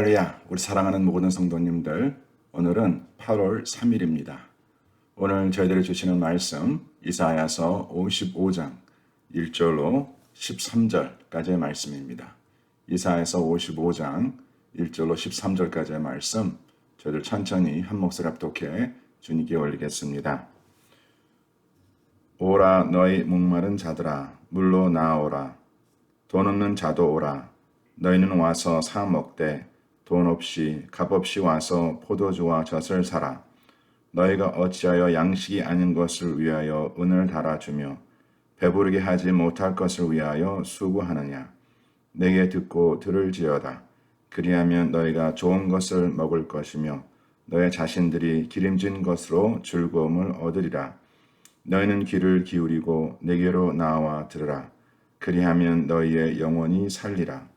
할렐루야, 우리 사랑하는 모든 성도님들, 오늘은 8월 3일입니다. 오늘 저희들이 주시는 말씀, 이사야서 55장 1절로 13절까지의 말씀입니다. 이사야서 55장 1절로 13절까지의 말씀, 저희들 천천히 한 목소리 합독해 주님께 올리겠습니다. 오라 너희 목마른 자들아, 물로 나아오라. 돈 없는 자도 오라. 너희는 와서 사 먹되 돈 없이 값 없이 와서 포도주와 젖을 사라. 너희가 어찌하여 양식이 아닌 것을 위하여 은을 달아주며 배부르게 하지 못할 것을 위하여 수고하느냐. 내게 듣고 들을지어다. 그리하면 너희가 좋은 것을 먹을 것이며 너희 자신들이 기름진 것으로 즐거움을 얻으리라. 너희는 귀를 기울이고 내게로 나와 들으라. 그리하면 너희의 영혼이 살리라.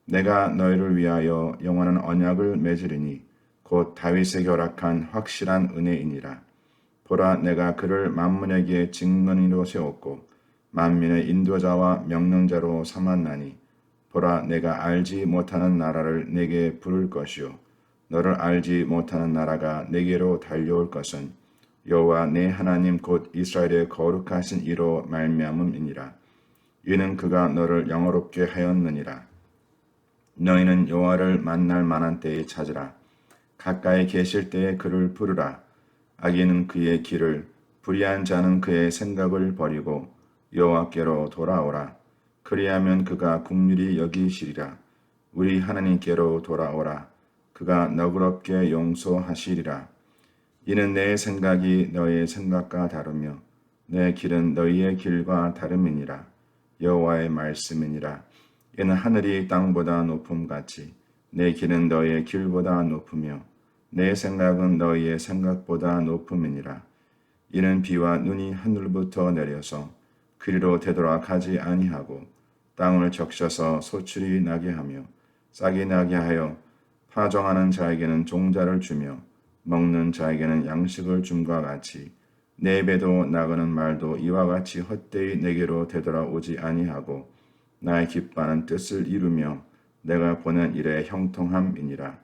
내가 너희를 위하여 영원한 언약을 맺으리니 곧 다윗에게 허락한 확실한 은혜이니라. 보라, 내가 그를 만민에게 증언인으로 세웠고 만민의 인도자와 명령자로 삼았나니 보라, 내가 알지 못하는 나라를 내게 부를 것이요 너를 알지 못하는 나라가 내게로 달려올 것은 여호와 내 하나님 곧 이스라엘의 거룩하신 이로 말미암음이니라. 이는 그가 너를 영화롭게 하였느니라. 너희는 여호와를 만날 만한 때에 찾으라. 가까이 계실 때에 그를 부르라. 악인은 그의 길을, 불의한 자는 그의 생각을 버리고 여호와께로 돌아오라. 그리하면 그가 긍휼히 여기시리라. 우리 하나님께로 돌아오라. 그가 너그럽게 용서하시리라. 이는 내 생각이 너희의 생각과 다르며 내 길은 너희의 길과 다름이니라. 여호와의 말씀이니라. 이는 하늘이 땅보다 높음같이 내 길은 너희의 길보다 높으며 내 생각은 너희의 생각보다 높음이니라. 이는 비와 눈이 하늘부터 내려서 그리로 되돌아 가지 아니하고 땅을 적셔서 소출이 나게 하며 싹이 나게 하여 파종하는 자에게는 종자를 주며 먹는 자에게는 양식을 줌과 같이 내 입에도 나가는 말도 이와 같이 헛되이 내게로 되돌아오지 아니하고 나의 기뻐하는 뜻을 이루며 내가 보낸 일의 형통함이니라.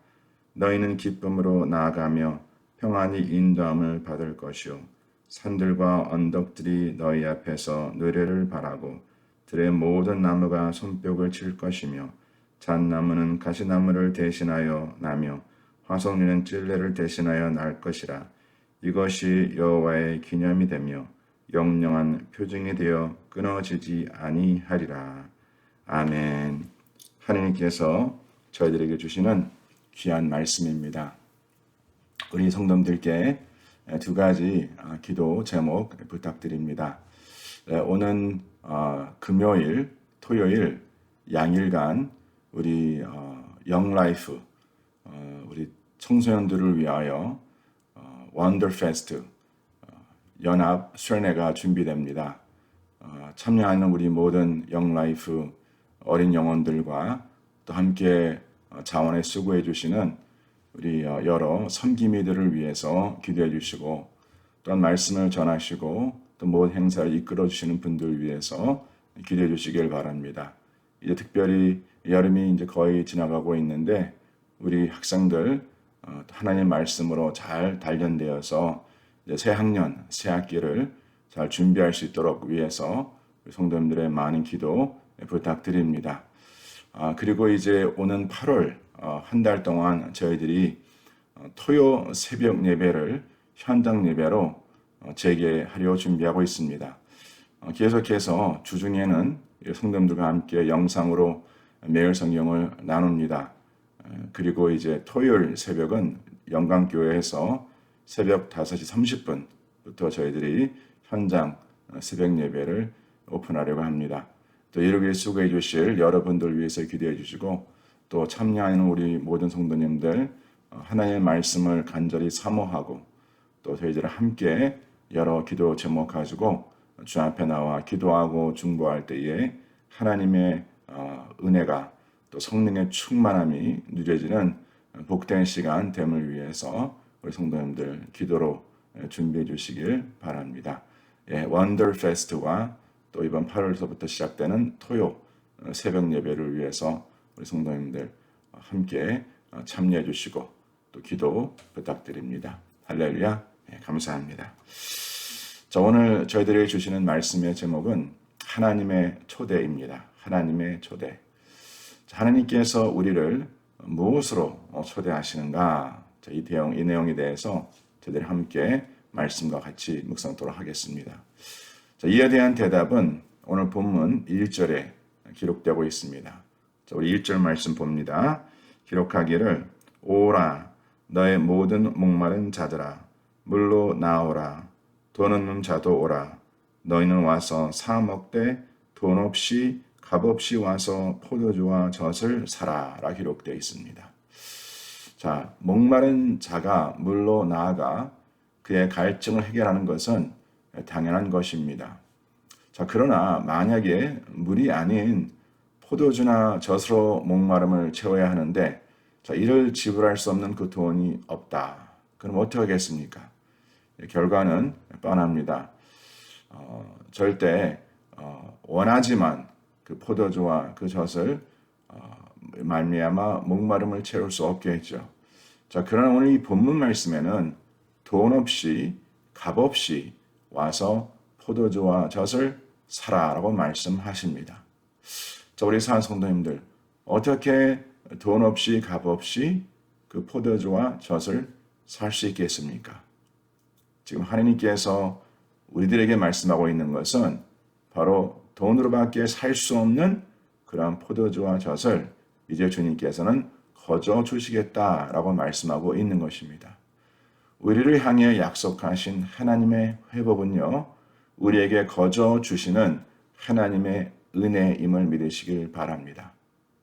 너희는 기쁨으로 나아가며 평안히 인도함을 받을 것이요 산들과 언덕들이 너희 앞에서 노래를 바라고 들의 모든 나무가 손뼉을 칠 것이며 잣나무는 가시나무를 대신하여 나며 화석류는 찔레를 대신하여 날 것이라. 이것이 여호와의 기념이 되며 영영한 표징이 되어 끊어지지 아니하리라. 아멘. 하나님께서 저희들에게 주시는 귀한 말씀입니다. 우리 성도님들께 두 가지 기도 제목 부탁드립니다. 오는 금요일, 토요일 양일간 우리 영라이프 우리 청소년들을 위하여 원더페스트 연합 수련회가 준비됩니다. 참여하는 우리 모든 영라이프 어린 영혼들과 또 함께 자원에 수고해 주시는 우리 여러 섬기미들을 위해서 기도해 주시고 또한 말씀을 전하시고 또 모든 행사를 이끌어 주시는 분들 위해서 기도해 주시길 바랍니다. 이제 특별히 여름이 이제 거의 지나가고 있는데 우리 학생들 하나님 말씀으로 잘 단련되어서 이제 새 학년, 새 학기를 잘 준비할 수 있도록 위해서 성도님들의 많은 기도 부탁드립니다. 그리고 이제 오는 8월 한 달 동안 저희들이 토요 새벽 예배를 현장 예배로 재개하려 준비하고 있습니다. 계속해서 주중에는 성도님들과 함께 영상으로 매일 성경을 나눕니다. 그리고 이제 토요일 새벽은 영광교회에서 새벽 5시 30분부터 저희들이 현장 새벽 예배를 오픈하려고 합니다. 또 이루길 수고해 주실 여러분들 위해서 기도해 주시고 또 참여하는 우리 모든 성도님들 하나님의 말씀을 간절히 사모하고 또 저희들 함께 여러 기도 제목 가지고 주 앞에 나와 기도하고 중보할 때에 하나님의 은혜가 또 성령의 충만함이 누려지는 복된 시간 됨을 위해서 우리 성도님들 기도로 준비해 주시길 바랍니다. 원더 페스트와 또 이번 8월서부터 시작되는 토요 새벽 예배를 위해서 우리 성도님들 함께 참여해 주시고 또 기도 부탁드립니다. 할렐루야. 네, 감사합니다. 자, 오늘 저희들이 주시는 말씀의 제목은 하나님의 초대입니다. 하나님의 초대. 자, 하나님께서 우리를 무엇으로 초대하시는가? 자, 이 내용에 대해서 저희들이 함께 말씀과 같이 묵상토록 하겠습니다. 자, 이에 대한 대답은 오늘 본문 1절에 기록되고 있습니다. 자, 우리 1절 말씀 봅니다. 기록하기를 오라 너의 모든 목마른 자들아 물로 나오라 돈 없는 자도 오라 너희는 와서 사 먹되 돈 없이 값 없이 와서 포도주와 젖을 사라 라 기록되어 있습니다. 자, 목마른 자가 물로 나아가 그의 갈증을 해결하는 것은 당연한 것입니다. 자, 그러나 만약에 물이 아닌 포도주나 젖으로 목마름을 채워야 하는데 자, 이를 지불할 수 없는 그 돈이 없다. 그럼 어떻게 하겠습니까? 결과는 뻔합니다. 절대 원하지만 그 포도주와 그 젖을 말미암아 목마름을 채울 수 없겠죠. 자, 그러나 오늘 이 본문 말씀에는 돈 없이 값 없이 와서 포도주와 젖을 사라라고 말씀하십니다. 자, 우리 사는 성도님들 어떻게 돈 없이 값 없이 그 포도주와 젖을 살 수 있겠습니까? 지금 하나님께서 우리들에게 말씀하고 있는 것은 바로 돈으로밖에 살 수 없는 그러한 포도주와 젖을 이제 주님께서는 거저 주시겠다라고 말씀하고 있는 것입니다. 우리를 향해 약속하신 하나님의 회복은요, 우리에게 거저 주시는 하나님의 은혜임을 믿으시길 바랍니다.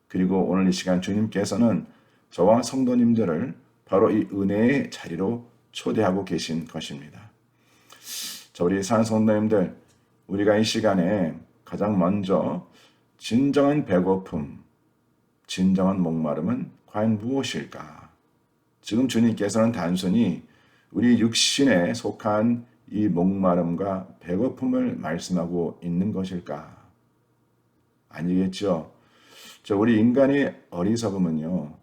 그리고 오늘 이 시간 주님께서는 저와 성도님들을 바로 이 은혜의 자리로 초대하고 계신 것입니다. 자, 우리 사는 성도님들, 우리가 이 시간에 가장 먼저 진정한 배고픔, 진정한 목마름은 과연 무엇일까? 지금 주님께서는 단순히 우리 육신에 속한 이 목마름과 배고픔을 말씀하고 있는 것일까? 아니겠죠. 우리 인간의 어리석음은요,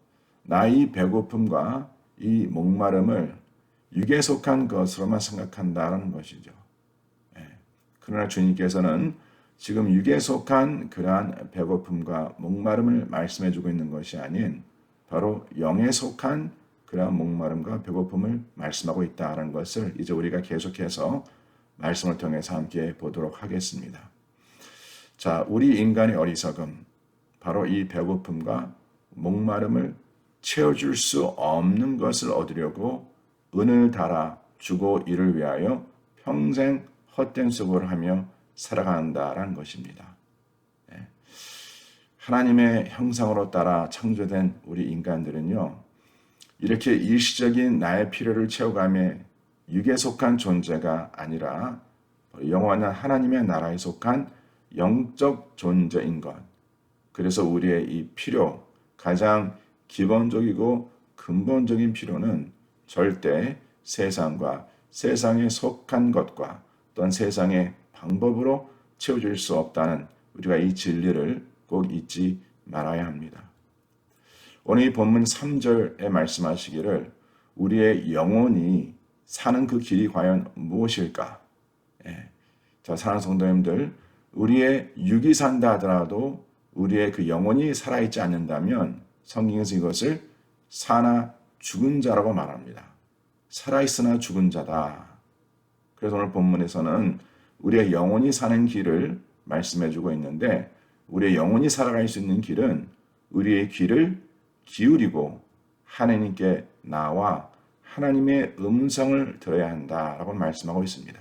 나의 배고픔과 이 목마름을 육에 속한 것으로만 생각한다는 것이죠. 그러나 주님께서는 지금 육에 속한 그러한 배고픔과 목마름을 말씀해주고 있는 것이 아닌 바로 영에 속한 그러한 목마름과 배고픔을 말씀하고 있다는 것을 이제 우리가 계속해서 말씀을 통해서 함께 보도록 하겠습니다. 자, 우리 인간의 어리석음, 바로 이 배고픔과 목마름을 채워줄 수 없는 것을 얻으려고 은을 달아 주고 이를 위하여 평생 헛된 수고를 하며 살아간다라는 것입니다. 하나님의 형상으로 따라 창조된 우리 인간들은요, 이렇게 일시적인 나의 필요를 채워가며 육에 속한 존재가 아니라 영원한 하나님의 나라에 속한 영적 존재인 것. 그래서 우리의 이 필요, 가장 기본적이고 근본적인 필요는 절대 세상과 세상에 속한 것과 또한 세상의 방법으로 채워질 수 없다는 우리가 이 진리를 꼭 잊지 말아야 합니다. 오늘 이 본문 3절에 말씀하시기를 우리의 영혼이 사는 그 길이 과연 무엇일까? 자, 사랑하는 성도님들, 우리의 육이 산다 하더라도 우리의 그 영혼이 살아있지 않는다면 성경에서 이것을 사나 죽은 자라고 말합니다. 살아있으나 죽은 자다. 그래서 오늘 본문에서는 우리의 영혼이 사는 길을 말씀해주고 있는데 우리의 영혼이 살아갈 수 있는 길은 우리의 귀를 기울이고 하나님께 나와 하나님의 음성을 들어야 한다라고 말씀하고 있습니다.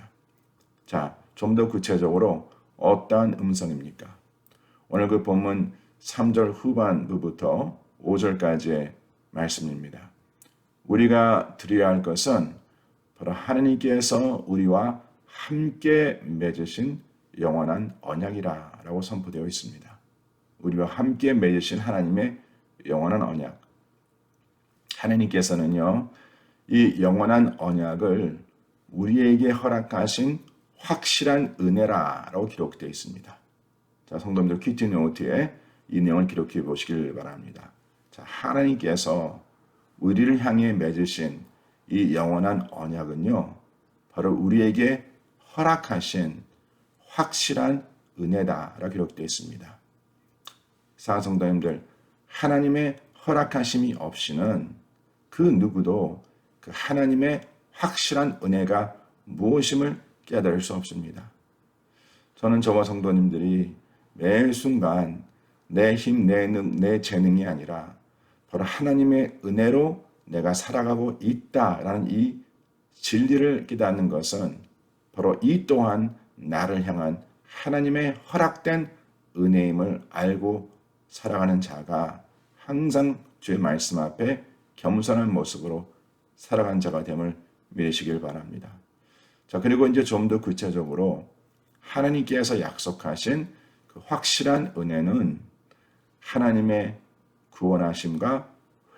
자, 좀 더 구체적으로 어떠한 음성입니까? 오늘 그 본문 3절 후반부부터 5절까지의 말씀입니다. 우리가 드려야 할 것은 바로 하나님께서 우리와 함께 맺으신 영원한 언약이라 라고 선포되어 있습니다. 우리와 함께 맺으신 하나님의 영원한 언약. 하나님께서는요, 이 영원한 언약을 우리에게 허락하신 확실한 은혜라고 기록되어 있습니다. 자, 성도님들 퀴즈 노트에 이 내용을 기록해 보시길 바랍니다. 자, 하나님께서 우리를 향해 맺으신 이 영원한 언약은요, 바로 우리에게 허락하신 확실한 은혜다라고 기록되어 있습니다. 사랑하는 성도님들, 하나님의 허락하심이 없이는 그 누구도 그 하나님의 확실한 은혜가 무엇임을 깨달을 수 없습니다. 저는 저와 성도님들이 매 순간 내 힘, 내 재능이 아니라 바로 하나님의 은혜로 내가 살아가고 있다라는 이 진리를 깨닫는 것은 바로 이 또한 나를 향한 하나님의 허락된 은혜임을 알고 살아가는 자가 항상 주의 말씀 앞에 겸손한 모습으로 살아간 자가 됨을 믿으시길 바랍니다. 자, 그리고 이제 좀 더 구체적으로 하나님께서 약속하신 그 확실한 은혜는 하나님의 구원하심과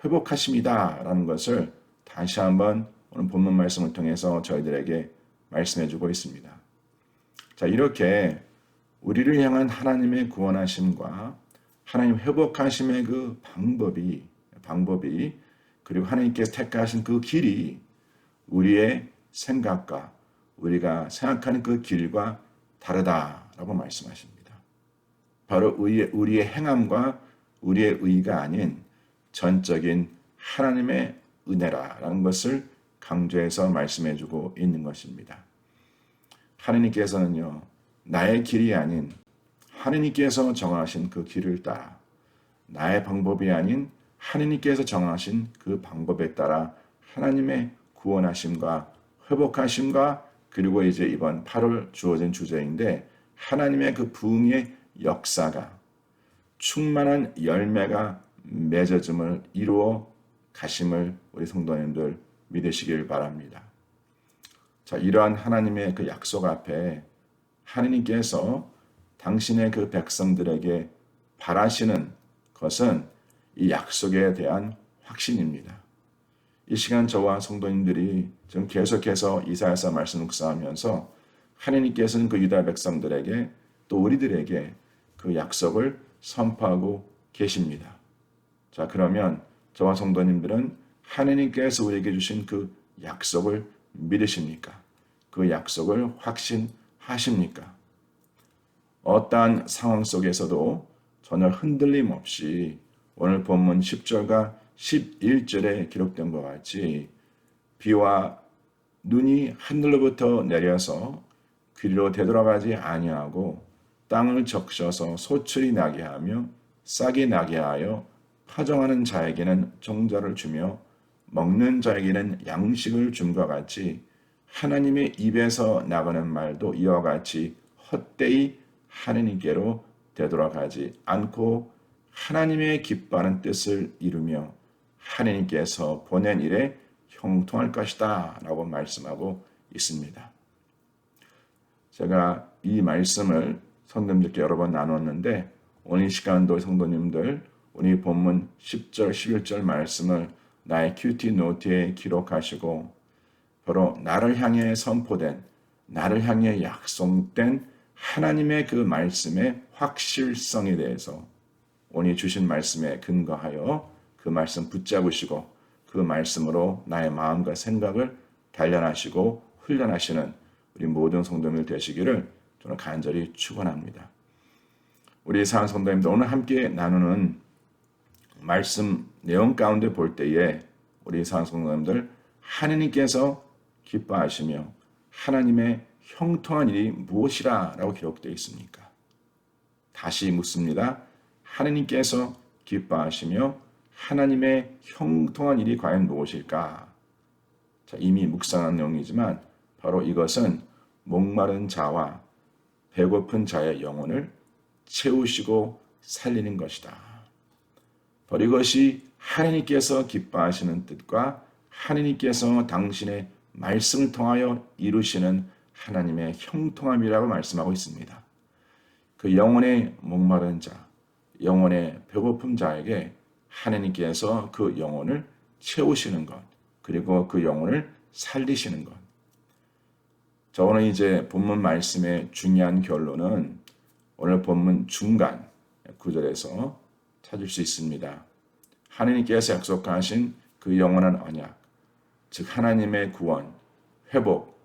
회복하심이다라는 것을 다시 한번 오늘 본문 말씀을 통해서 저희들에게 말씀해 주고 있습니다. 자, 이렇게 우리를 향한 하나님의 구원하심과 하나님 회복하심의 그 방법이 그리고 하나님께서 택하신 그 길이 우리의 생각과 우리가 생각하는 그 길과 다르다라고 말씀하십니다. 바로 우리의 행함과 우리의 의가 아닌 전적인 하나님의 은혜라는 것을 강조해서 말씀해주고 있는 것입니다. 하나님께서는요, 나의 길이 아닌 하나님께서 정하신 그 길을 따라, 나의 방법이 아닌 하나님께서 정하신 그 방법에 따라 하나님의 구원하심과 회복하심과 그리고 이제 이번 8월 주어진 주제인데 하나님의 그 부흥의 역사가 충만한 열매가 맺어짐을 이루어 가심을 우리 성도님들 믿으시길 바랍니다. 자, 이러한 하나님의 그 약속 앞에 하나님께서 당신의 그 백성들에게 바라시는 것은 이 약속에 대한 확신입니다. 이 시간 저와 성도님들이 지금 계속해서 이사야서 말씀 묵상하면서 하나님께서는 그 유다 백성들에게 또 우리들에게 그 약속을 선포하고 계십니다. 자, 그러면 저와 성도님들은 하나님께서 우리에게 주신 그 약속을 믿으십니까? 그 약속을 확신하십니까? 어떠한 상황 속에서도 전혀 흔들림 없이 오늘 본문 10절과 11절에 기록된 것 같이 비와 눈이 하늘로부터 내려서 귀리로 되돌아가지 아니하고 땅을 적셔서 소출이 나게 하며 싹이 나게 하여 파종하는 자에게는 종자를 주며 먹는 자에게는 양식을 줌과 같이 하나님의 입에서 나가는 말도 이와 같이 헛되이 하나님께로 되돌아가지 않고 하나님의 기뻐하는 뜻을 이루며 하나님께서 보낸 일에 형통할 것이다 라고 말씀하고 있습니다. 제가 이 말씀을 성도님들께 여러 번 나눴는데 오늘 이 시간도 성도님들 오늘 본문 10절 11절 말씀을 나의 큐티 노트에 기록하시고 바로 나를 향해 선포된 나를 향해 약속된 하나님의 그 말씀의 확실성에 대해서 오늘 주신 말씀에 근거하여 그 말씀 붙잡으시고 그 말씀으로 나의 마음과 생각을 단련하시고 훈련하시는 우리 모든 성도님들 되시기를 저는 간절히 축원합니다. 우리 사랑하는 성도님들 오늘 함께 나누는 말씀 내용 가운데 볼 때에 우리 사랑하는 성도님들 하나님께서 기뻐하시며 하나님의 형통한 일이 무엇이라 라고 기록되어 있습니까? 다시 묻습니다. 하나님께서 기뻐하시며 하나님의 형통한 일이 과연 무엇일까? 자, 이미 묵상한 내용이지만 바로 이것은 목마른 자와 배고픈 자의 영혼을 채우시고 살리는 것이다. 바로 이것이 하나님께서 기뻐하시는 뜻과 하나님께서 당신의 말씀을 통하여 이루시는 하나님의 형통함이라고 말씀하고 있습니다. 그 영혼의 목마른 자, 영혼의 배고픈 자에게 하나님께서 그 영혼을 채우시는 것, 그리고 그 영혼을 살리시는 것. 저는 이제 본문 말씀의 중요한 결론은 오늘 본문 중간 구절에서 찾을 수 있습니다. 하나님께서 약속하신 그 영원한 언약, 즉 하나님의 구원, 회복,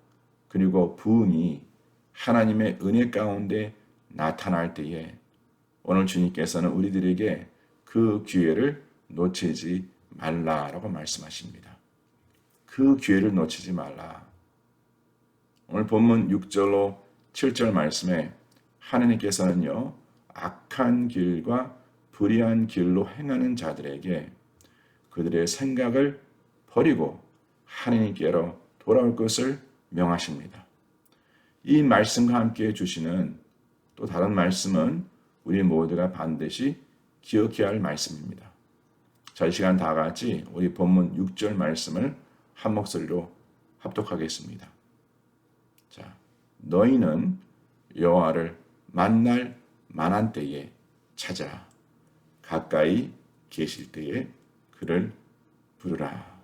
그리고 부흥이 하나님의 은혜 가운데 나타날 때에 오늘 주님께서는 우리들에게 그 기회를 놓치지 말라라고 말씀하십니다. 그 기회를 놓치지 말라. 오늘 본문 6절로 7절 말씀에 하나님께서는요, 악한 길과 불의한 길로 행하는 자들에게 그들의 생각을 버리고 하나님께로 돌아올 것을 명하십니다. 이 말씀과 함께 주시는 또 다른 말씀은 우리 모두가 반드시 기억해야 할 말씀입니다. 자, 이 시간 다 같이 우리 본문 6절 말씀을 한 목소리로 합독하겠습니다. 자, 너희는 여호와를 만날 만한 때에 찾아 가까이 계실 때에 그를 부르라.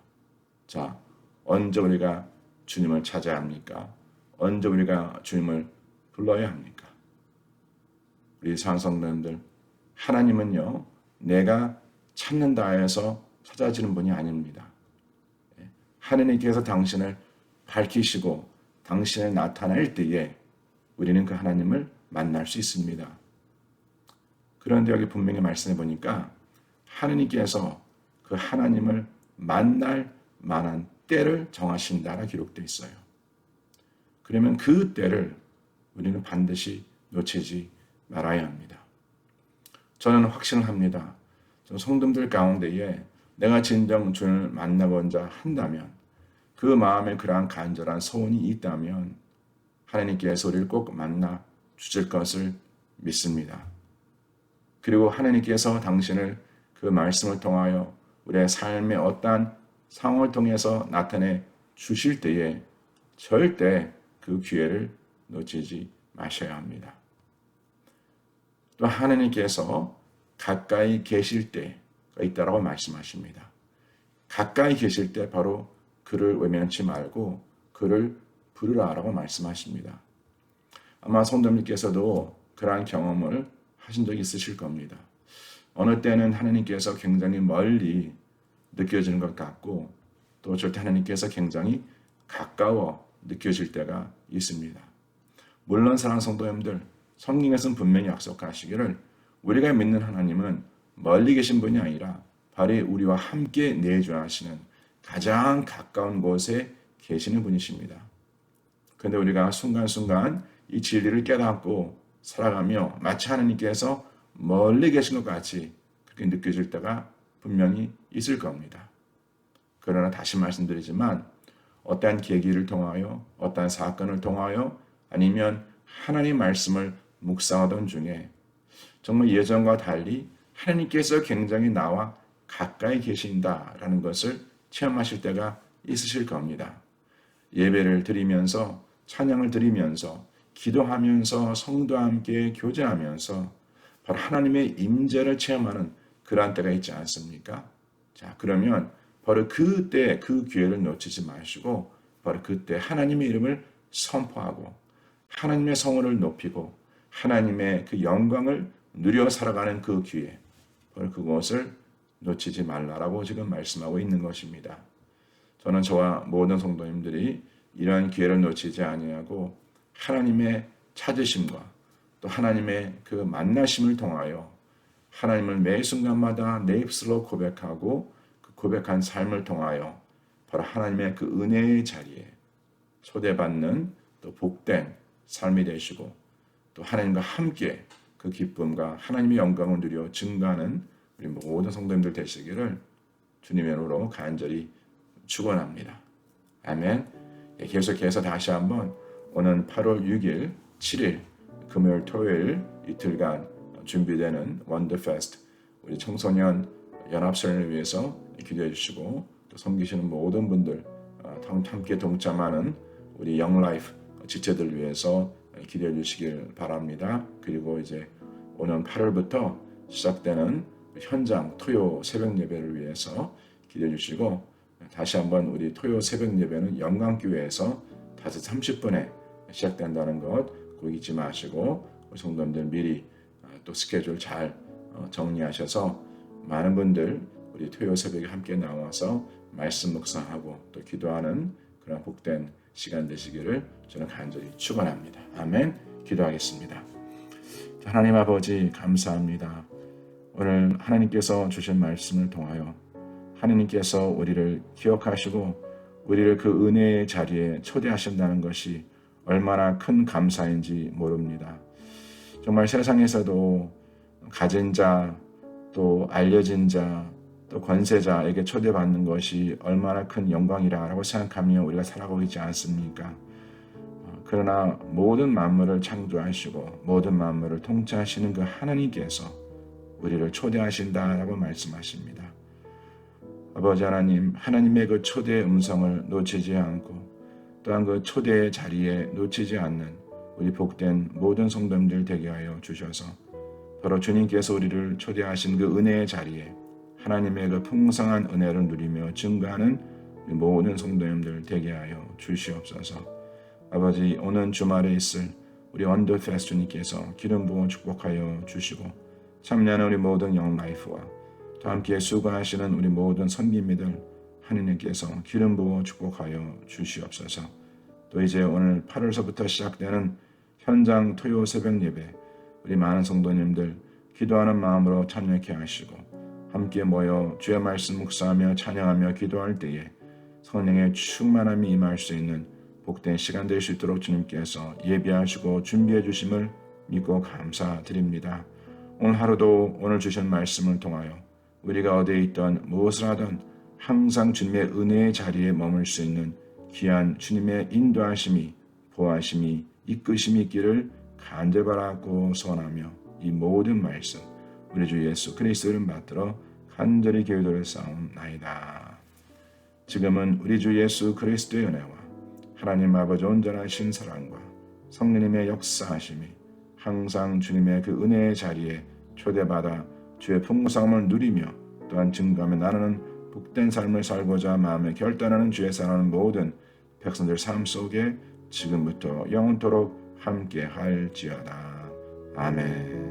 자, 언제 우리가 주님을 찾아야 합니까? 언제 우리가 주님을 불러야 합니까? 우리 사랑성도님들, 하나님은요, 내가 찾는다 해서 찾아지는 분이 아닙니다. 하나님께서 당신을 밝히시고 당신을 나타낼 때에 우리는 그 하나님을 만날 수 있습니다. 그런데 여기 분명히 말씀해 보니까 하나님께서 그 하나님을 만날 만한 때를 정하신다라 기록되어 있어요. 그러면 그 때를 우리는 반드시 놓치지 말아야 합니다. 저는 확신을 합니다. 성도들 가운데에 내가 진정 주님을 만나고자 한다면, 그 마음에 그러한 간절한 소원이 있다면 하나님께서 우리를 꼭 만나 주실 것을 믿습니다. 그리고 하나님께서 당신을 그 말씀을 통하여 우리의 삶의 어떠한 상황을 통해서 나타내 주실 때에 절대 그 기회를 놓치지 마셔야 합니다. 또 하나님께서 가까이 계실 때가 있다라고 말씀하십니다. 가까이 계실 때 바로 그를 외면치 말고 그를 부르라라고 말씀하십니다. 아마 성도님께서도 그러한 경험을 하신 적이 있으실 겁니다. 어느 때는 하나님께서 굉장히 멀리 느껴지는 것 같고 또 어쩔 때 하나님께서 굉장히 가까워 느껴질 때가 있습니다. 물론 사랑하는 성도님들, 성경에서는 분명히 약속하시기를 우리가 믿는 하나님은 멀리 계신 분이 아니라 바로 우리와 함께 내주하시는 가장 가까운 곳에 계시는 분이십니다. 그런데 우리가 순간순간 이 진리를 깨닫고 살아가며 마치 하나님께서 멀리 계신 것 같이 그렇게 느껴질 때가 분명히 있을 겁니다. 그러나 다시 말씀드리지만 어떠한 계기를 통하여 어떠한 사건을 통하여 아니면 하나님 말씀을 묵상하던 중에 정말 예전과 달리 하나님께서 굉장히 나와 가까이 계신다라는 것을 체험하실 때가 있으실 겁니다. 예배를 드리면서 찬양을 드리면서 기도하면서 성도와 함께 교제하면서 바로 하나님의 임재를 체험하는 그러한 때가 있지 않습니까? 자, 그러면 바로 그때 그 기회를 놓치지 마시고 바로 그때 하나님의 이름을 선포하고 하나님의 성을 높이고 하나님의 그 영광을 누려 살아가는 그 기회, 바로 그것을 놓치지 말라라고 지금 말씀하고 있는 것입니다. 저는 저와 모든 성도님들이 이러한 기회를 놓치지 아니하고 하나님의 찾으심과 또 하나님의 그 만나심을 통하여 하나님을 매 순간마다 내 입술로 고백하고 그 고백한 삶을 통하여 바로 하나님의 그 은혜의 자리에 초대받는 또 복된 삶이 되시고 또 하나님과 함께 그 기쁨과 하나님의 영광을 누려 증가하는 우리 모든 성도님들 되시기를 주님의 이름으로 간절히 축원합니다. 아멘. 계속해서 다시 한번 오는 8월 6일, 7일 금요일, 토요일 이틀간 준비되는 원더페스트 우리 청소년 연합선을 위해서 기도해 주시고 또 섬기시는 모든 분들 함께 동참하는 우리 영라이프 지체들 위해서 기도해 주시길 바랍니다. 그리고 이제 오는 8월부터 시작되는 현장 토요 새벽 예배를 위해서 기도해 주시고 다시 한번 우리 토요 새벽 예배는 영광교회에서 5시 30분에 시작된다는 것 꼭 잊지 마시고 우리 성도님들 미리 또 스케줄 잘 정리하셔서 많은 분들 우리 토요 새벽에 함께 나와서 말씀 묵상하고 또 기도하는 그런 복된 시간 되시기를 저는 간절히 축원합니다. 아멘. 기도하겠습니다. 하나님 아버지 감사합니다. 오늘 하나님께서 주신 말씀을 통하여 하나님께서 우리를 기억하시고 우리를 그 은혜의 자리에 초대하신다는 것이 얼마나 큰 감사인지 모릅니다. 정말 세상에서도 가진 자, 또 알려진 자, 또 권세자에게 초대받는 것이 얼마나 큰 영광이라고 생각하며 우리가 살아가고 있지 않습니까? 그러나 모든 만물을 창조하시고 모든 만물을 통치하시는 그 하나님께서 우리를 초대하신다라고 말씀하십니다. 아버지 하나님, 하나님의 그 초대의 음성을 놓치지 않고 또한 그 초대의 자리에 놓치지 않는 우리 복된 모든 성도님들 되게 하여 주셔서 바로 주님께서 우리를 초대하신 그 은혜의 자리에 하나님의 그 풍성한 은혜를 누리며 증거하는 모든 성도님들 되게 하여 주시옵소서. 아버지, 오는 주말에 있을 우리 언더 페스트님께서 기름 부어 축복하여 주시고 참여하는 우리 모든 영라이프와 또 함께 수고하시는 우리 모든 선비님들 하느님께서 기름 부어 축복하여 주시옵소서. 또 이제 오늘 8월서부터 시작되는 현장 토요 새벽 예배 우리 많은 성도님들 기도하는 마음으로 참여케 하시고 함께 모여 주의 말씀 묵상하며 찬양하며 기도할 때에 성령의 충만함이 임할 수 있는 복된 시간 될 수 있도록 주님께서 예비하시고 준비해 주심을 믿고 감사드립니다. 오늘 하루도 오늘 주신 말씀을 통하여 우리가 어디에 있던 무엇을 하든 항상 주님의 은혜의 자리에 머물 수 있는 귀한 주님의 인도하심이 보호하심이 이끄심이 있기를 간절히 바라고 소원하며 이 모든 말씀 우리 주 예수 그리스도 이름 받들어 간절히 기도를 싸움나이다. 지금은 우리 주 예수 그리스도의 은혜와 하나님 아버지 온전하신 사랑과 성령님의 역사하심이 항상 주님의 그 은혜의 자리에 초대받아 주의 풍성함을 누리며 또한 증거하며 나누는 복된 삶을 살고자 마음에 결단하는 주의 사랑하는 모든 백성들 삶 속에 지금부터 영원토록 함께 할지어다. 아멘.